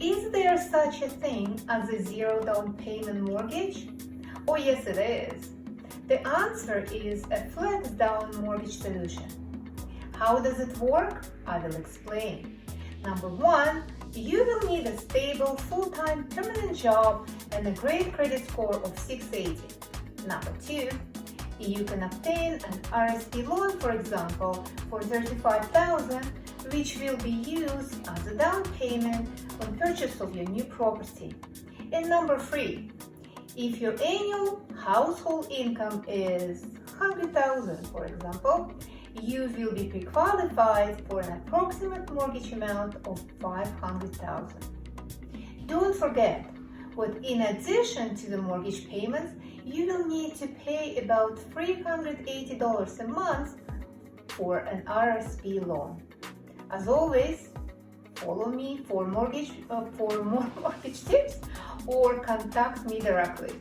Is there such a thing as a zero down payment mortgage? Oh yes, it is. The answer is a flat down mortgage solution. How does it work? I will explain. Number one, you will need a stable, full-time, permanent job and a great credit score of 680. Number two, you can obtain an RSP loan, for example, for $35,000, which will be used as a down payment on purchase of your new property. And number three, if your annual household income is $100,000, for example, you will be pre-qualified for an approximate mortgage amount of $500,000. Don't forget, but in addition to the mortgage payments, you will need to pay about $380 a month for an RSP loan. As always, follow me for more mortgage tips or contact me directly.